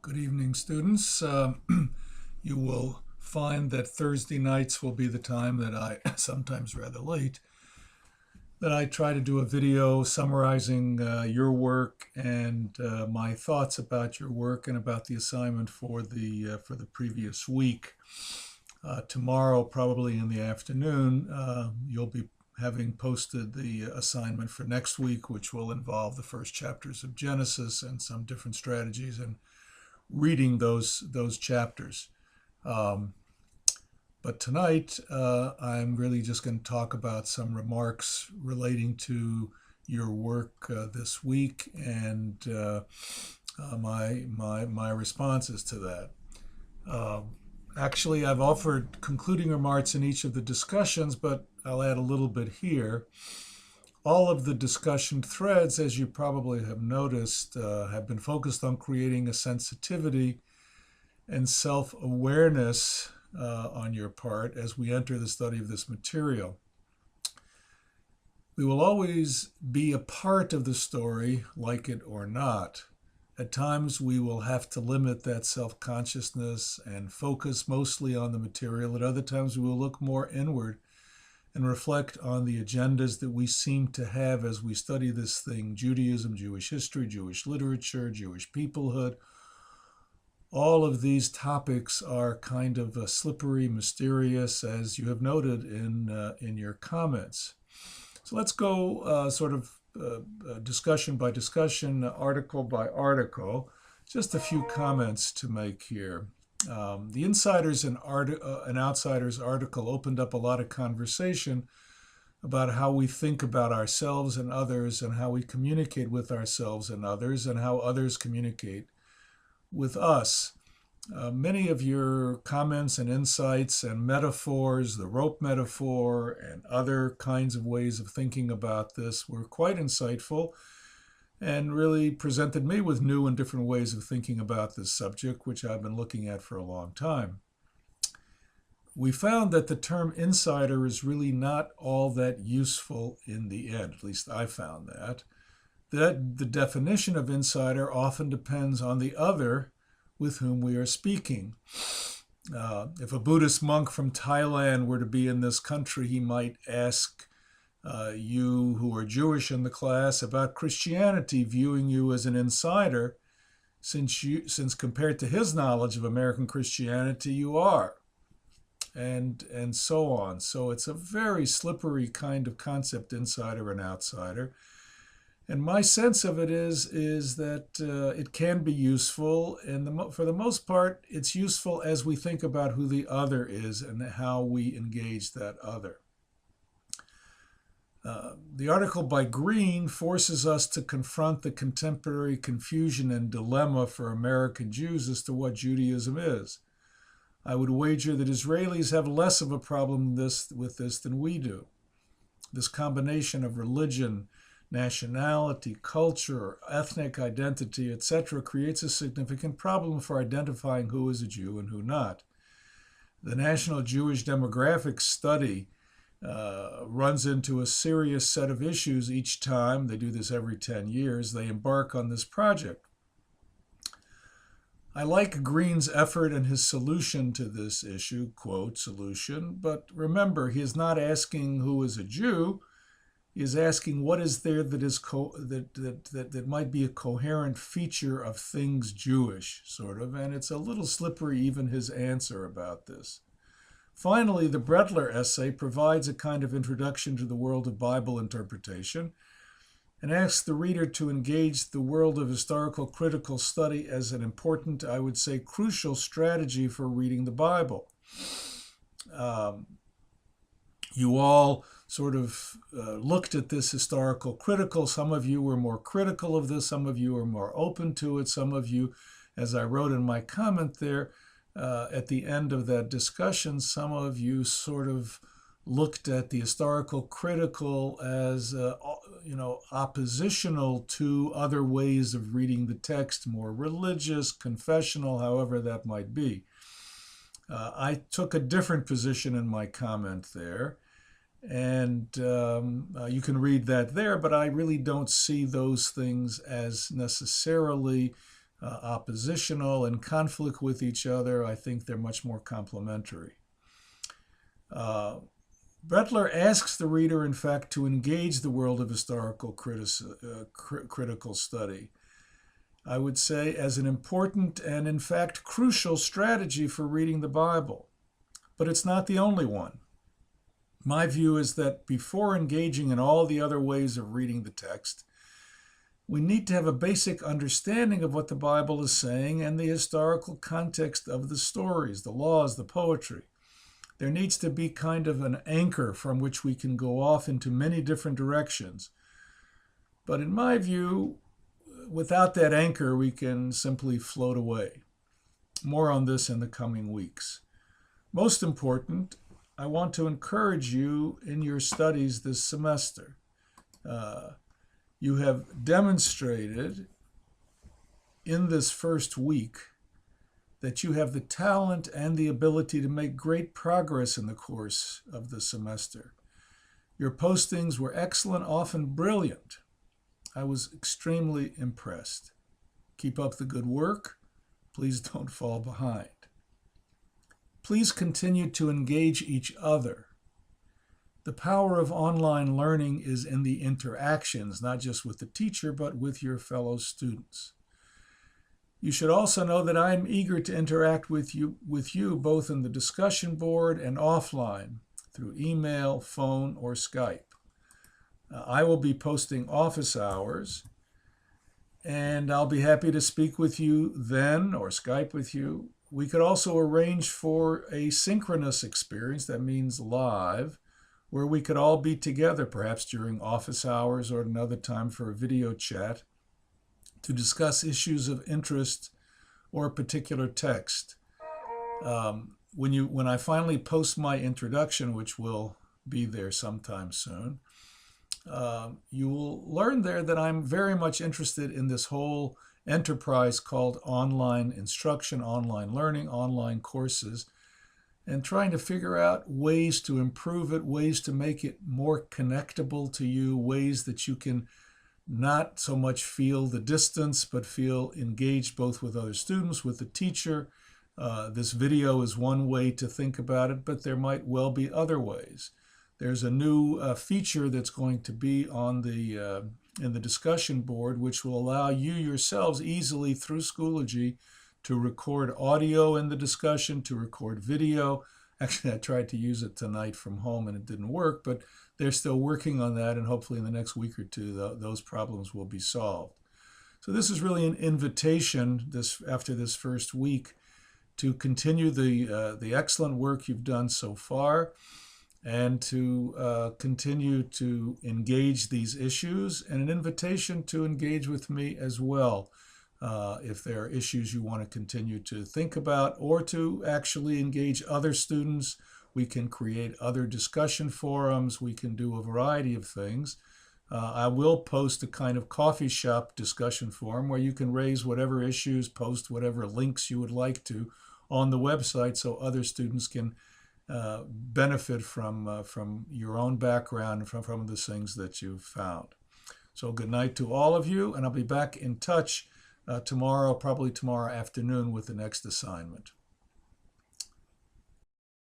Good evening, students. You will find that Thursday nights will be the time that I, sometimes rather late, that I try to do a video summarizing your work and my thoughts about your work and about the assignment for the previous week. Tomorrow, probably in the afternoon, you'll be having posted the assignment for next week, which will involve the first chapters of Genesis and some different strategies and reading those chapters. Um, but tonight, I'm really just going to talk about some remarks relating to your work this week and my responses to that. Um, Actually, I've offered concluding remarks in each of the discussions, but I'll add a little bit here. All of the discussion threads, as you probably have noticed, have been focused on creating a sensitivity and self-awareness on your part as we enter the study of this material. We will always be a part of the story, like it or not. At times, we will have to limit that self-consciousness and focus mostly on the material. At other times, we will look more inward and reflect on the agendas that we seem to have as we study this thing: Judaism, Jewish history, Jewish literature, Jewish peoplehood. All of these topics are kind of slippery, mysterious, as you have noted in your comments. So let's go discussion by discussion, article by article. Just a few comments to make here. The Insiders and Outsiders article opened up a lot of conversation about how we think about ourselves and others, and how we communicate with ourselves and others, and how others communicate with us. Many of your comments and insights and metaphors, the rope metaphor and other kinds of ways of thinking about this, were quite insightful and really presented me with new and different ways of thinking about this subject, which I've been looking at for a long time. We found that the term insider is really not all that useful in the end. At least I found that the definition of insider often depends on the other with whom we are speaking. If a Buddhist monk from Thailand were to be in this country, he might ask you who are Jewish in the class about Christianity, viewing you as an insider, since compared to his knowledge of American Christianity, you are, and so on. So it's a very slippery kind of concept, insider and outsider. And my sense of it is that it can be useful, and for the most part, it's useful as we think about who the other is and how we engage that other. The article by Green forces us to confront the contemporary confusion and dilemma for American Jews as to what Judaism is. I would wager that Israelis have less of a problem with this than we do. This combination of religion, nationality, culture, ethnic identity, etc., creates a significant problem for identifying who is a Jew and who not. The National Jewish Demographics Study runs into a serious set of issues each time. They do this every 10 years. They embark on this project. I like Green's effort and his solution to this issue, quote, solution, but remember, he is not asking who is a Jew. Is asking what is there that is that might be a coherent feature of things Jewish, sort of, and it's a little slippery, even his answer about this. Finally, the Bretler essay provides a kind of introduction to the world of Bible interpretation and asks the reader to engage the world of historical critical study as an important, I would say, crucial strategy for reading the Bible. You all sort of looked at this historical critical. Some of you were more critical of this. Some of you are more open to it. Some of you, as I wrote in my comment there, at the end of that discussion, some of you sort of looked at the historical critical as, oppositional to other ways of reading the text, more religious, confessional, however that might be. I took a different position in my comment there. And you can read that there, but I really don't see those things as necessarily oppositional, in conflict with each other. I think they're much more complementary. Brettler asks the reader, in fact, to engage the world of historical critical study, I would say, as an important and, in fact, crucial strategy for reading the Bible. But it's not the only one. My view is that before engaging in all the other ways of reading the text, we need to have a basic understanding of what the Bible is saying and the historical context of the stories, the laws, the poetry. There needs to be kind of an anchor from which we can go off into many different directions. But in my view, without that anchor, we can simply float away. More on this in the coming weeks. Most important, I want to encourage you in your studies this semester. You have demonstrated in this first week that you have the talent and the ability to make great progress in the course of the semester. Your postings were excellent, often brilliant. I was extremely impressed. Keep up the good work. Please don't fall behind. Please continue to engage each other. The power of online learning is in the interactions, not just with the teacher, but with your fellow students. You should also know that I am eager to interact with you both in the discussion board and offline through email, phone, or Skype. I will be posting office hours, and I'll be happy to speak with you then or Skype with you. We could also arrange for a synchronous experience, that means live, where we could all be together, perhaps during office hours or another time for a video chat, to discuss issues of interest or a particular text. When I finally post my introduction, which will be there sometime soon, you will learn there that I'm very much interested in this whole enterprise called online instruction, online learning, online courses, and trying to figure out ways to improve it, ways to make it more connectable to you, ways that you can not so much feel the distance, but feel engaged both with other students, with the teacher. This video is one way to think about it, but there might well be other ways. There's a new feature that's going to be on the in the discussion board, which will allow you yourselves easily through Schoology to record audio in the discussion, to record video. Actually, I tried to use it tonight from home and it didn't work, but they're still working on that, and hopefully in the next week or two, those problems will be solved. So this is really an invitation after this first week to continue the excellent work you've done so far, and to continue to engage these issues, and an invitation to engage with me as well. If there are issues you want to continue to think about or to actually engage other students, we can create other discussion forums. We can do a variety of things. I will post a kind of coffee shop discussion forum where you can raise whatever issues, post whatever links you would like to on the website so other students can benefit from your own background and from the things that you've found. So good night to all of you, and I'll be back in touch tomorrow, probably tomorrow afternoon, with the next assignment.